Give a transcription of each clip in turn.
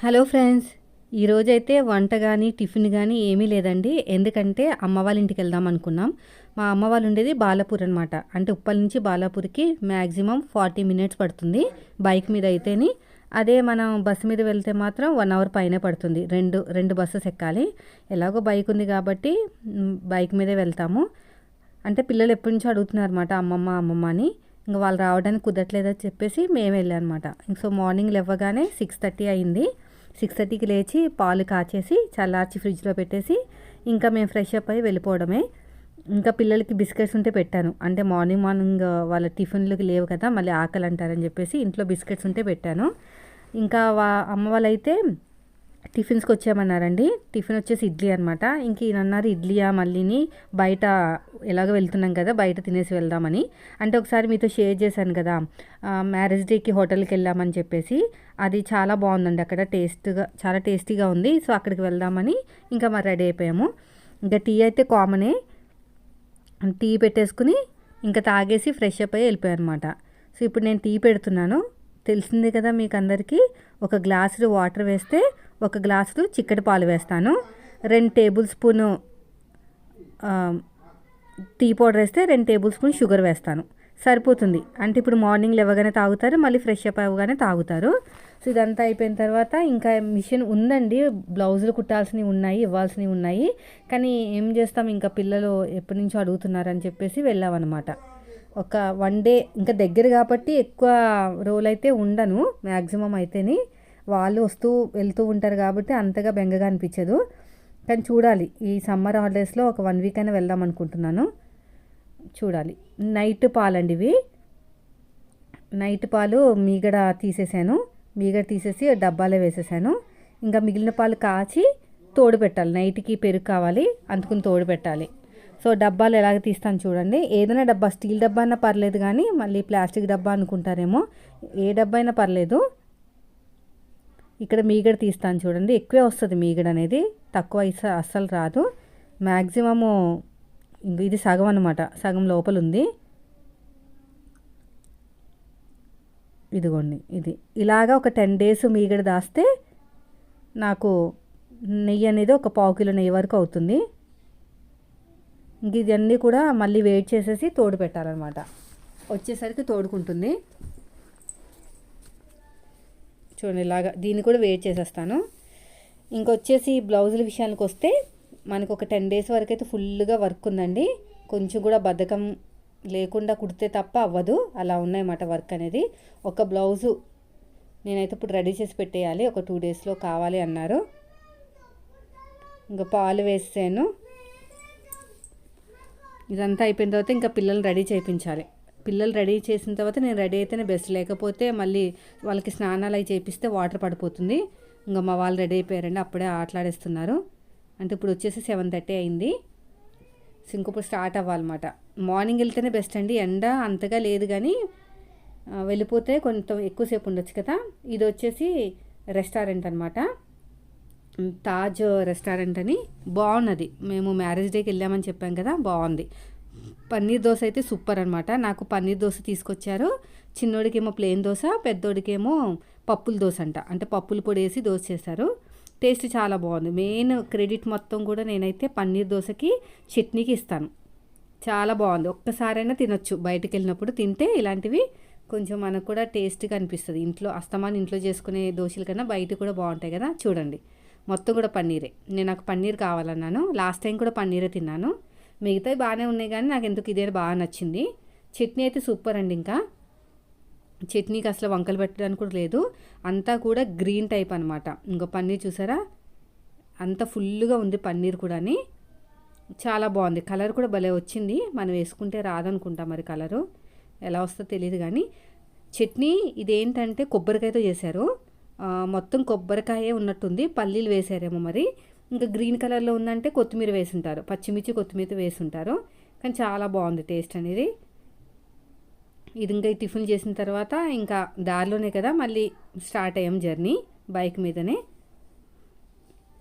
Hello friends, ఈరోజైతే వంట కానీ టిఫిన్ కానీ ఏమీ లేదండి. ఎందుకంటే అమ్మ వాళ్ళ ఇంటికి వెళ్దాం అనుకున్నాం. మా అమ్మ వాళ్ళు ఉండేది బాలాపూర్ అనమాట. అంటే ఉప్పల్ నుంచి బాలాపూర్కి మ్యాక్సిమం 40 మినిట్స్ పడుతుంది బైక్ మీద అయితేని. అదే మనం బస్సు మీద వెళ్తే మాత్రం 1 అవర్ పైనే పడుతుంది. రెండు రెండు బస్సెస్ ఎక్కాలి. ఎలాగో బైక్ ఉంది కాబట్టి బైక్ మీదే వెళ్తాము. అంటే పిల్లలు ఎప్పటి నుంచో అడుగుతున్నారు అనమాట, అమ్మమ్మ అమ్మమ్మ అని. ఇంకా వాళ్ళు రావడానికి కుదరట్లేదని చెప్పేసి మేము వెళ్ళాం అనమాట. సో మార్నింగ్ లేవగానే 6:30 అయింది. 6:30కి లేచి పాలు కాచేసి చల్లార్చి ఫ్రిడ్జ్లో పెట్టేసి ఇంకా మేము ఫ్రెష్ అప్ అయ్యి వెళ్ళిపోవడమే. ఇంకా పిల్లలకి బిస్కెట్స్ ఉంటే పెట్టాను. అంటే మార్నింగ్ మార్నింగ్ వాళ్ళ టిఫిన్లకి లేవు కదా, మళ్ళీ ఆకలి అంటారని చెప్పేసి ఇంట్లో బిస్కెట్స్ ఉంటే పెట్టాను. ఇంకా అమ్మ వాళ్ళైతే టిఫిన్స్కి వచ్చామన్నారండి. టిఫిన్ వచ్చేసి ఇడ్లీ అనమాట. ఇంక ఈయన అన్నారు, ఇడ్లీయా మళ్ళీని, బయట ఎలాగో వెళ్తున్నాం కదా బయట తినేసి వెళ్దామని. అంటే ఒకసారి మీతో షేర్ చేశాను కదా, మ్యారేజ్ డేకి హోటల్కి వెళ్ళామని చెప్పేసి. అది చాలా బాగుందండి, అక్కడ చాలా టేస్టీగా ఉంది. సో అక్కడికి వెళ్దామని ఇంకా మరి రెడీ అయిపోయాము. ఇంకా టీ అయితే కామనే, టీ పెట్టేసుకుని ఇంకా తాగేసి ఫ్రెష్ అప్ అయ్యి వెళ్ళిపోయాను అనమాట. సో ఇప్పుడు నేను టీ పెడుతున్నాను. తెలిసిందే కదా మీకు అందరికీ, ఒక గ్లాసు వాటర్ వేస్తే ఒక గ్లాసు చిక్కటి పాలు వేస్తాను. 2 టేబుల్ స్పూను టీ పౌడర్ వేస్తే 2 టేబుల్ స్పూన్ షుగర్ వేస్తాను, సరిపోతుంది. అంటే ఇప్పుడు మార్నింగ్ లేవగానే తాగుతారు, మళ్ళీ ఫ్రెష్ అప్ అవ్వగానే తాగుతారు. సో ఇదంతా అయిపోయిన తర్వాత ఇంకా మిషన్ ఉందండి, బ్లౌజులు కుట్టాల్సినవి ఉన్నాయి, ఇవ్వాల్సినవి ఉన్నాయి. కానీ ఏం చేస్తాం, ఇంకా పిల్లలు ఎప్పటి నుంచో అడుగుతున్నారని చెప్పేసి వెళ్ళామన్నమాట. ఒక 1 డే ఇంకా దగ్గర కాబట్టి ఎక్కువ రోజులు అయితే ఉండను, మ్యాక్సిమం అయితేని. వాళ్ళు వస్తూ వెళ్తూ ఉంటారు కాబట్టి అంతగా బెంగగా అనిపించదు. కానీ చూడాలి, ఈ సమ్మర్ హాలిడేస్లో ఒక 1 వీక్ అయినా వెళ్దాం అనుకుంటున్నాను. చూడాలి. నైట్ పాలండి ఇవి. నైట్ పాలు మీగడ తీసేసి డబ్బాలో వేసేసాను. ఇంకా మిగిలిన పాలు కాచి తోడు పెట్టాలి. నైట్కి పెరుగు కావాలి, అందుకుని తోడు పెట్టాలి. సో డబ్బాలు ఎలాగ తీస్తాను చూడండి. ఏదైనా డబ్బా, స్టీల్ డబ్బా అయినా పర్లేదు, కానీ మళ్ళీ ప్లాస్టిక్ డబ్బా అనుకుంటారేమో, ఏ డబ్బా అయినా పర్లేదు. ఇక్కడ మీగడ తీస్తాను చూడండి. ఎక్కువే వస్తుంది మీగడ అనేది, తక్కువ అస్సలు రాదు. మ్యాక్సిమము ఇది సగం అనమాట, సగం లోపల ఉంది. ఇదిగోండి, ఇది ఇలాగా ఒక 10 డేస్ మీగడ దాస్తే నాకు నెయ్యి అనేది ఒక 1/4 కిలో నెయ్యి వరకు అవుతుంది. ఇంక ఇవన్నీ కూడా మళ్ళీ వేడి చేసేసి తోడు పెట్టాలన్నమాట. వచ్చేసరికి తోడుకుంటుంది. చూడండి ఇలాగా దీన్ని కూడా వేడి చేసేస్తాను. ఇంకొచ్చేసి బ్లౌజుల విషయానికి వస్తే మనకు ఒక 10 డేస్ వరకు అయితే ఫుల్గా వర్క్ ఉందండి. కొంచెం కూడా బద్ధకం లేకుండా కుడితే తప్ప అవ్వదు, అలా ఉన్నాయన్నమాట వర్క్ అనేది. ఒక బ్లౌజు నేనైతే ఇప్పుడు రెడీ చేసి పెట్టేయాలి, ఒక 2 డేస్లో కావాలి అన్నారు. ఇంకా పాలు వేసాను. ఇదంతా అయిపోయిన తర్వాత ఇంకా పిల్లల్ని రెడీ చేయించాలి. పిల్లలు రెడీ చేసిన తర్వాత నేను రెడీ అయితేనే బెస్ట్, లేకపోతే మళ్ళీ వాళ్ళకి స్నానాలు అవి చేపిస్తే వాటర్ పడిపోతుంది. ఇంకా మా వాళ్ళు రెడీ అయిపోయారండి, అప్పుడే ఆటలాడేస్తున్నారు. అంటే ఇప్పుడు వచ్చేసి 7:30 అయింది. సో ఇంకొప్పుడు స్టార్ట్ అవ్వాలన్నమాట. మార్నింగ్ వెళ్తేనే బెస్ట్ అండి, ఎండ అంతగా లేదు, కానీ వెళ్ళిపోతే కొంచెం ఎక్కువసేపు ఉండొచ్చు కదా. ఇది వచ్చేసి రెస్టారెంట్ అనమాట, తాజ్ రెస్టారెంట్ అని. బాగున్నది, మేము మ్యారేజ్ డేకి వెళ్ళామని చెప్పాం కదా, బాగుంది. పన్నీర్ దోశ అయితే సూపర్ అనమాట. నాకు పన్నీర్ దోశ తీసుకొచ్చారు. చిన్నోడికేమో ప్లెయిన్ దోశ, పెద్దోడికేమో పప్పుల దోశ అంట, అంటే పప్పుల పొడి వేసి దోశ చేశారు. టేస్ట్ చాలా బాగుంది. మెయిన్ క్రెడిట్ మొత్తం కూడా నేనైతే పన్నీర్ దోశకి చట్నీకి ఇస్తాను. చాలా బాగుంది. ఒక్కసారైనా తినొచ్చు, బయటకు వెళ్ళినప్పుడు తింటే ఇలాంటివి కొంచెం మనకు కూడా టేస్ట్గా అనిపిస్తుంది. ఇంట్లో చేసుకునే దోశల కన్నా బయట కూడా బాగుంటాయి కదా. చూడండి మొత్తం కూడా పన్నీరే. నాకు పన్నీర్ కావాలన్నాను. లాస్ట్ టైం కూడా పన్నీరే తిన్నాను. మిగతావి బాగానే ఉన్నాయి, కానీ నాకు ఎందుకు ఇదే బాగా నచ్చింది. చట్నీ అయితే సూపర్ అండి. ఇంకా చట్నీకి అసలు వంకలు పెట్టడానికి కూడా లేదు, అంతా కూడా గ్రీన్ టైప్ అనమాట. ఇంకో పన్నీర్ చూసారా, అంత ఫుల్గా ఉంది పన్నీర్ కూడా. చాలా బాగుంది. కలర్ కూడా భలే వచ్చింది. మనం వేసుకుంటే రాదనుకుంటా, మరి కలరు ఎలా వస్తుందో తెలియదు. కానీ చట్నీ ఇదేంటంటే కొబ్బరికాయతో చేశారు. మొత్తం కొబ్బరికాయే ఉన్నట్టుంది, పల్లీలు వేసారేమో మరి. ఇంకా గ్రీన్ కలర్లో ఉందంటే కొత్తిమీర వేసుంటారు, పచ్చిమిర్చి కొత్తిమీర వేసుంటారు. కానీ చాలా బాగుంది టేస్ట్ అనేది. ఇది ఇంకా టిఫిన్ చేసిన తర్వాత ఇంకా దారిలోనే కదా మళ్ళీ స్టార్ట్ అయ్యాం జర్నీ, బైక్ మీదనే.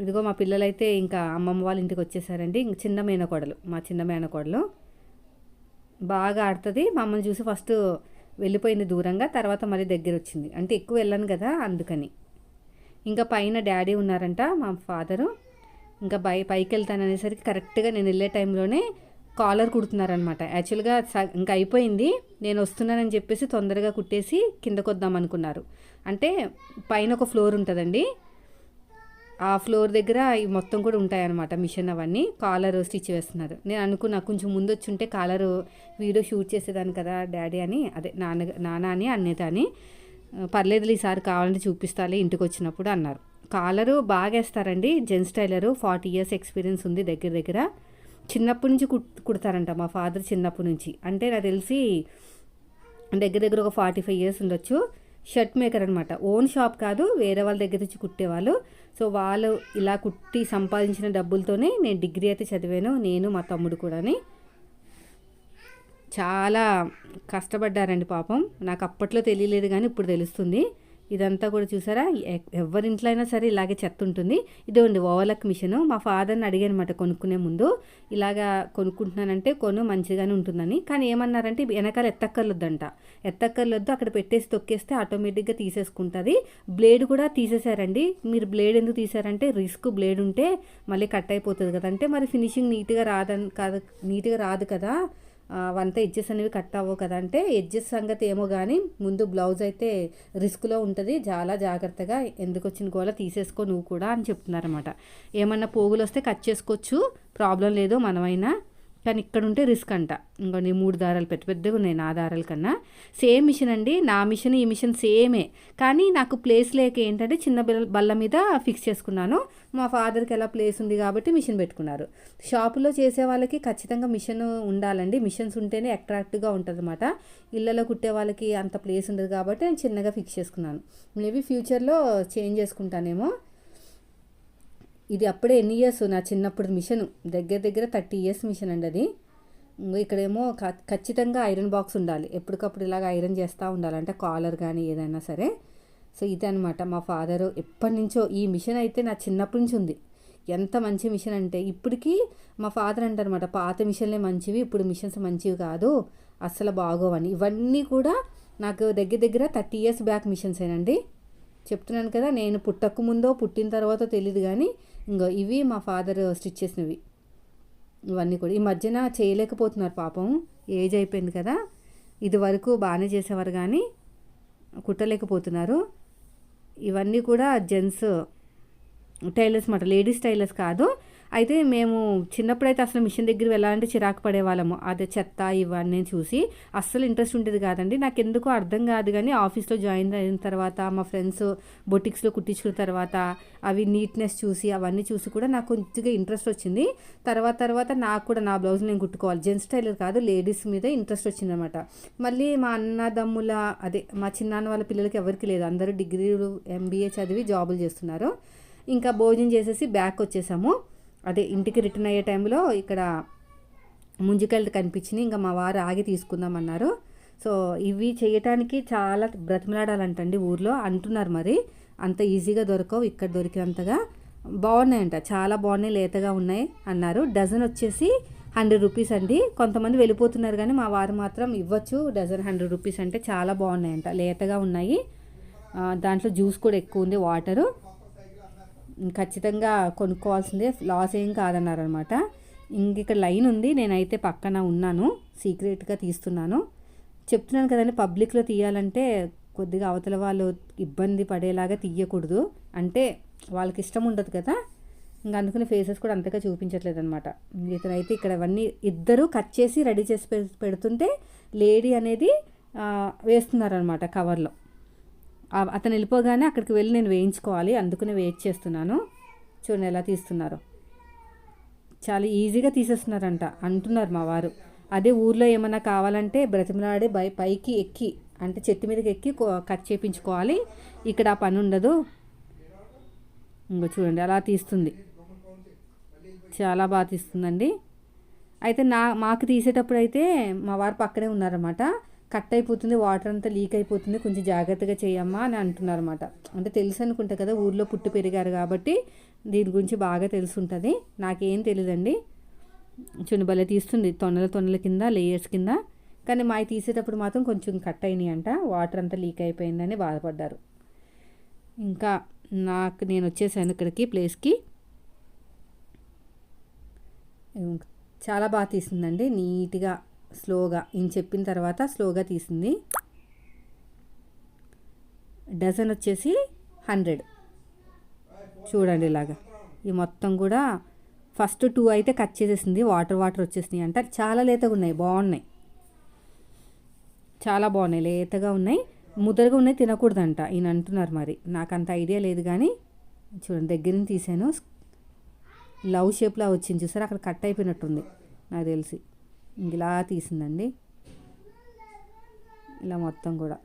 ఇదిగో మా పిల్లలైతే ఇంకా అమ్మమ్మ వాళ్ళ ఇంటికి వచ్చేసారండి. ఇంక మా చిన్న మేనకోడలు బాగా ఆడుతుంది. మమ్మల్ని చూసి ఫస్ట్ వెళ్ళిపోయింది దూరంగా, తర్వాత మళ్ళీ దగ్గర వచ్చింది. అంటే ఎక్కువ వెళ్ళాను కదా అందుకని. ఇంకా పైన డాడీ ఉన్నారంట మా ఫాదరు. ఇంకా పైకి వెళ్తాననేసరికి కరెక్ట్గా నేను వెళ్ళే టైంలోనే కాలర్ కుడుతున్నారనమాట. యాక్చువల్గా ఇంకా అయిపోయింది, నేను వస్తున్నానని చెప్పేసి తొందరగా కుట్టేసి కిందకు వద్దాం అనుకున్నారు. అంటే పైన ఒక ఫ్లోర్ ఉంటుందండి, ఆ ఫ్లోర్ దగ్గర ఇవి మొత్తం కూడా ఉంటాయన్నమాట మిషన్. అవన్నీ కాలర్ స్టిచ్ వేస్తున్నారు. నేను అనుకున్నా కొంచెం ముందు వచ్చి ఉంటే కాలరు వీడియో షూట్ చేసేదాన్ని కదా డాడీ అని, అదే నాన్న అని అన్నేత అని. పర్లేదులే ఈసారి కావాలంటే చూపిస్తాలే ఇంటికి వచ్చినప్పుడు అన్నారు. కాలరు బాగా వేస్తారండి, జెంట్స్ టైలరు, 40 years ఎక్స్పీరియన్స్ ఉంది దగ్గర. చిన్నప్పటి నుంచి కుడతారంట మా ఫాదర్, చిన్నప్పటి నుంచి. అంటే నాకు తెలిసి దగ్గర ఒక 45 years ఉండొచ్చు. షర్ట్ మేకర్ అనమాట, ఓన్ షాప్ కాదు, వేరే వాళ్ళ దగ్గర నుంచి కుట్టేవాళ్ళు. సో వాళ్ళు ఇలా కుట్టి సంపాదించిన డబ్బులతోనే నేను డిగ్రీ అయితే చదివాను, నేను మా తమ్ముడు కూడాని. చాలా కష్టపడ్డారండి పాపం. నాకు అప్పట్లో తెలియలేదు కానీ ఇప్పుడు తెలుస్తుంది. ఇదంతా కూడా చూసారా, ఎవరింట్లో అయినా సరే ఇలాగే చెత్త ఉంటుంది. ఇదిగోండి ఓవర్లాక్ మిషన్. మా ఫాదర్ని అడిగానమాట కొనుక్కునే ముందు, ఇలాగా కొనుక్కుంటున్నానంటే మంచిగానే ఉంటుందని. కానీ ఏమన్నారంటే వెనకాల ఎత్తక్కర్లొద్దు, అక్కడ పెట్టేసి తొక్కేస్తే ఆటోమేటిక్గా తీసేసుకుంటుంది. బ్లేడ్ కూడా తీసేశారండి. మీరు బ్లేడ్ ఎందుకు తీసారంటే రిస్క్, బ్లేడ్ ఉంటే మళ్ళీ కట్ అయిపోతుంది కదా. అంటే మరి ఫినిషింగ్ నీట్గా రాదు కదా, అవంతా ఎడ్జెస్ అనేవి కట్ అవ్వవు కదా. అంటే ఎడ్జెస్ సంగతి ఏమో కానీ ముందు బ్లౌజ్ అయితే రిస్క్లో ఉంటుంది, చాలా జాగ్రత్తగా, ఎందుకు వచ్చిన గోల తీసేసుకో నువ్వు కూడా అని చెప్తున్నారన్నమాట. ఏమన్నా పోగులు వస్తే కట్ చేసుకోవచ్చు, ప్రాబ్లం లేదు మనమైనా, కానీ ఇక్కడ ఉంటే రిస్క్ అంట. ఇంకొన్ని 3 దారాలు పెద్దగా ఉన్నాయి నా దారాల కన్నా. సేమ్ మిషన్ అండి, నా మిషన్ ఈ మిషన్ సేమే. కానీ నాకు ప్లేస్ లేక ఏంటంటే చిన్న బల్ల మీద ఫిక్స్ చేసుకున్నాను. మా ఫాదర్కి ఎలా ప్లేస్ ఉంది కాబట్టి మిషన్ పెట్టుకున్నారు. షాపులో చేసే వాళ్ళకి ఖచ్చితంగా మిషన్ ఉండాలండి, మిషన్స్ ఉంటేనే అట్రాక్టివ్గా ఉంటుంది అనమాట. ఇళ్ళలో కుట్టే వాళ్ళకి అంత ప్లేస్ ఉండదు కాబట్టి నేను చిన్నగా ఫిక్స్ చేసుకున్నాను. మేబీ ఫ్యూచర్లో చేంజ్ చేసుకుంటానేమో. ఇది అప్పుడే ఎన్ని ఇయర్స్ నా చిన్నప్పుడు మిషన్, దగ్గర 30 years మిషన్ అండి అది. ఇక్కడేమో ఖచ్చితంగా ఐరన్ బాక్స్ ఉండాలి, ఎప్పటికప్పుడు ఇలాగ ఐరన్ చేస్తూ ఉండాలంటే కాలర్ కానీ ఏదైనా సరే. సో ఇదనమాట మా ఫాదరు ఎప్పటి నుంచో ఈ మిషన్ అయితే నా చిన్నప్పటి నుంచి ఉంది. ఎంత మంచి మిషన్ అంటే ఇప్పటికీ మా ఫాదర్ అంటారనమాట, పాత మిషన్లే మంచివి, ఇప్పుడు మిషన్స్ మంచివి కాదు, అస్సలు బాగోవని. ఇవన్నీ కూడా నాకు దగ్గర 30 years బ్యాక్ మిషన్స్ ఏనండి. చెప్తున్నాను కదా, నేను పుట్టక ముందో పుట్టిన తర్వాత తెలియదు కానీ ఇవి మా ఫాదర్ స్టిచ్ చేసినవి. ఇవన్నీ కూడా ఈ మధ్యన చేయలేకపోతున్నారు పాపం, ఏజ్ అయిపోయింది కదా. ఇది వరకు బాగానే చేసేవారు కానీ కుట్టలేకపోతున్నారు. ఇవన్నీ కూడా జెంట్స్ టైలర్స్ మాట, లేడీస్ టైలర్స్ కాదు. అయితే మేము చిన్నప్పుడైతే అసలు మిషన్ దగ్గర వెళ్ళాలంటే చిరాకు పడేవాళ్ళము, అదే చెత్త ఇవన్నీ చూసి అస్సలు ఇంట్రెస్ట్ ఉండేది కాదండి. నాకు ఎందుకో అర్థం కాదు కానీ ఆఫీస్లో జాయిన్ అయిన తర్వాత మా ఫ్రెండ్స్ బొటిక్స్లో కుట్టించుకున్న తర్వాత అవి నీట్నెస్ చూసి అవన్నీ చూసి కూడా నాకు కొద్దిగా ఇంట్రెస్ట్ వచ్చింది. తర్వాత నాకు కూడా నా బ్లౌజ్ నేను కుట్టుకోవాలి, జెంట్స్ టైలర్ కాదు లేడీస్ మీద ఇంట్రెస్ట్ వచ్చిందనమాట. మళ్ళీ మా అన్నదమ్ముల అదే మా చిన్నాన్న వాళ్ళ పిల్లలకి ఎవరికి లేదు, అందరూ డిగ్రీలు MBA చదివి జాబులు చేస్తున్నారు. ఇంకా భోజనం చేసేసి బ్యాక్ వచ్చేసాము. అదే ఇంటికి రిటర్న్ అయ్యే టైంలో ఇక్కడ ముంజికాయలు కనిపించినాయి, ఇంకా మా వారు ఆగి తీసుకుందామన్నారు. సో ఇవి చేయటానికి చాలా బ్రతిమలాడాలంటండి ఊర్లో అంటున్నారు, మరి అంత ఈజీగా దొరకవు, ఇక్కడ దొరికినంతగా బాగున్నాయంట, చాలా బాగున్నాయి, లేతగా ఉన్నాయి అన్నారు. డజన్ వచ్చేసి 100 rupees అండి. కొంతమంది వెళ్ళిపోతున్నారు కానీ మా వారు మాత్రం ఇవ్వచ్చు, డజన్ 100 rupees అంటే చాలా బాగున్నాయంట, లేతగా ఉన్నాయి. దాంట్లో జ్యూస్ కూడా ఎక్కువ ఉంది, వాటరు. ఖచ్చితంగా కొనుక్కోవాల్సిందే, లాస్ ఏం కాదన్నారనమాట. ఇక్కడ లైన్ ఉంది, నేనైతే పక్కన ఉన్నాను, సీక్రెట్గా తీస్తున్నాను. చెప్తున్నాను కదండి, పబ్లిక్లో తీయాలంటే కొద్దిగా అవతల వాళ్ళు ఇబ్బంది పడేలాగా తీయకూడదు, అంటే వాళ్ళకి ఇష్టం ఉండదు కదా. ఇంకా అందుకని ఫేసెస్ కూడా అంతగా చూపించట్లేదు అనమాట. ఇతనైతే ఇక్కడ అవన్నీ ఇద్దరు కట్ చేసి రెడీ చేసి పెడుతుంటే లేడీ అనేది వేస్తున్నారనమాట కవర్లో. అతను వెళ్ళిపోగానే అక్కడికి వెళ్ళి నేను వేయించుకోవాలి, అందుకనే వెయిట్ చేస్తున్నాను. చూడండి ఎలా తీస్తున్నారు, చాలా ఈజీగా తీసేస్తున్నారంట అంటున్నారు మా వారు. అదే ఊర్లో ఏమన్నా కావాలంటే బ్రతిమలాడి పైకి ఎక్కి, అంటే చెట్టు మీదకి ఎక్కి కట్ చేయించుకోవాలి, ఇక్కడ ఆ పని ఉండదు. ఇంకో చూడండి అలా తీస్తుంది, చాలా బాగా తీస్తుందండి. అయితే మాకు తీసేటప్పుడు అయితే మా వారు పక్కనే ఉన్నారన్నమాట. కట్ అయిపోతుంది, వాటర్ అంతా లీక్ అయిపోతుంది, కొంచెం జాగ్రత్తగా చేయమ్మా అని అంటున్నారన్నమాట. అంటే తెలుసు అనుకుంటా కదా, ఊర్లో పుట్టి పెరిగారు కాబట్టి దీని గురించి బాగా తెలుసుంటుంది, నాకేం తెలియదండి. చున్నబలే తీస్తుంది, తొన్నల కింద లేయర్స్ కింద. కానీ మావి తీసేటప్పుడు మాత్రం కొంచెం కట్ అయినాయి అంట, వాటర్ అంతా లీక్ అయిపోయిందని బాధపడ్డారు. ఇంకా నేను వచ్చేసాను ఇక్కడికి ప్లేస్కి. చాలా బాగా తీసిందండి, నీట్గా స్లోగా. ఈయన చెప్పిన తర్వాత స్లోగా తీసింది. డజన్ వచ్చేసి 100. చూడండి ఇలాగా. ఈ మొత్తం కూడా ఫస్ట్ 2 అయితే కట్ చేసేసింది, వాటర్ వచ్చేసినాయి అంట. చాలా లేతగా ఉన్నాయి, బాగున్నాయి, చాలా బాగున్నాయి, లేతగా ఉన్నాయి. ముద్దరగా ఉన్నాయి, తినకూడదంట ఈయన అంటున్నారు. మరి నాకు అంత ఐడియా లేదు కానీ చూడండి దగ్గర నుంచి తీసాను. లవ్ షేప్లా వచ్చింది చూసారు, అక్కడ కట్ అయిపోయినట్టుంది నాకు తెలిసి. ఇలా తీసిందండి, ఇలా మొత్తం కూడా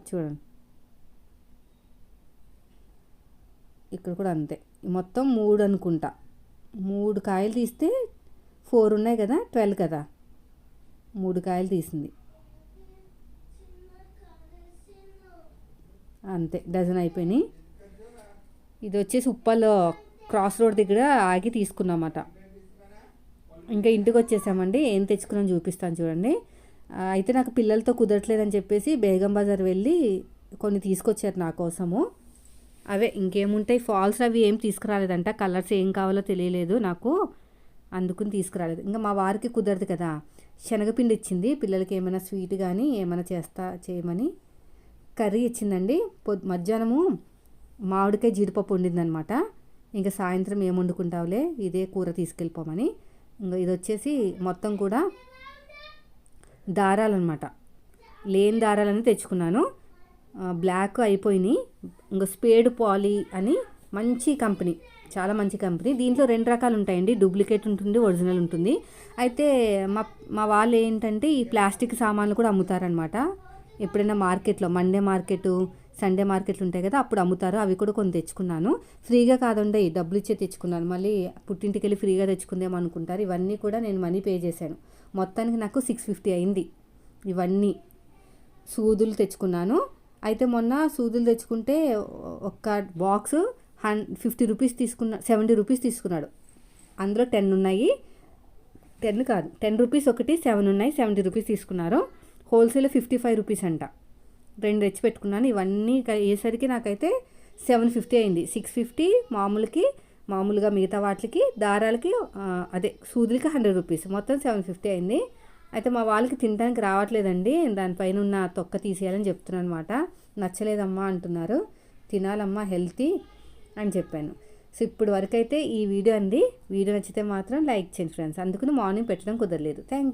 చూడండి. ఇక్కడ కూడా అంతే, మొత్తం 3 అనుకుంటా. 3 కాయలు తీస్తే 4 ఉన్నాయి కదా, 12 కదా. 3 కాయలు తీసింది అంతే, డజన్ అయిపోయినాయి. ఇది వచ్చేసి ఉప్పల్ క్రాస్ రోడ్ దగ్గర ఆగి తీసుకున్నామట. ఇంకా ఇంటికి వచ్చేసామండి. ఏం తెచ్చుకున్నాం చూపిస్తాను చూడండి. అయితే నాకు పిల్లలతో కుదరట్లేదని చెప్పేసి బేగం బజార్ వెళ్ళి కొన్ని తీసుకొచ్చారు నా కోసము. అవే ఇంకేముంటాయి, ఫాల్స్ అవి ఏం తీసుకురాలేదంట. కలర్స్ ఏం కావాలో తెలియలేదు నాకు, అందుకుని తీసుకురాలేదు. ఇంకా మా వారికి కుదరదు కదా. శనగపిండి ఇచ్చింది పిల్లలకి, ఏమైనా స్వీట్ కానీ ఏమైనా చేయమని. కర్రీ ఇచ్చిందండి. మధ్యాహ్నము మామిడికాయ జీడిపప్పు వండిందనమాట. ఇంకా సాయంత్రం ఏం వండుకుంటావులే, ఇదే కూర తీసుకెళ్ళిపోమని. ఇంకా ఇది వచ్చేసి మొత్తం కూడా దారాలన్నమాట. లేని దారాలని తెచ్చుకున్నాను. బ్లాక్ అయిపోయినాయి. ఇంకా స్పేడ్ పాలీ అని మంచి కంపెనీ, చాలా మంచి కంపెనీ. దీంట్లో 2 రకాలు ఉంటాయండి, డూప్లికేట్ ఉంటుంది, ఒరిజినల్ ఉంటుంది. అయితే మా వాళ్ళు ఏంటంటే ఈ ప్లాస్టిక్ సామాన్లు కూడా అమ్ముతారనమాట. ఎప్పుడైనా మార్కెట్లో, మండే మార్కెట్, సండే మార్కెట్లు ఉంటాయి కదా, అప్పుడు అమ్ముతారు. అవి కూడా కొన్ని తెచ్చుకున్నాను. ఫ్రీగా కాదండి, డబ్బులు ఇచ్చే తెచ్చుకున్నాను. మళ్ళీ పుట్టింటికి వెళ్ళి ఫ్రీగా తెచ్చుకుందేమో అనుకుంటారు. ఇవన్నీ కూడా నేను మనీ పే చేశాను. మొత్తానికి నాకు 650 అయింది. ఇవన్నీ సూదులు తెచ్చుకున్నాను. అయితే మొన్న సూదులు తెచ్చుకుంటే ఒక బాక్స్ 50 రూపీస్ 70 రూపీస్ తీసుకున్నాడు. అందులో 10 ఉన్నాయి, 10 కాదు 10 రూపీస్ ఒకటి, 7 ఉన్నాయి, 70 రూపీస్ తీసుకున్నారు. హోల్సేల్ 55 రూపీస్ అంట. 2 తెచ్చి పెట్టుకున్నాను. ఇవన్నీ అయ్యేసరికి నాకైతే 750 అయింది. 650 మామూలుగా మిగతా వాటికి, దారాలకి అదే సూదులకి 100 రూపీస్, మొత్తం 750 అయింది. అయితే మా వాళ్ళకి తినడానికి రావట్లేదండి, దానిపైన ఉన్న తొక్క తీసేయాలని చెప్తున్నాను అనమాట. నచ్చలేదమ్మా అంటున్నారు. తినాలమ్మా, హెల్తీ అని చెప్పాను. సో ఇప్పుడు వరకు అయితే ఈ వీడియో అండి. వీడియో నచ్చితే మాత్రం లైక్ చేయండి ఫ్రెండ్స్. అందుకని మార్నింగ్ పెట్టడం కుదరలేదు. Thank you.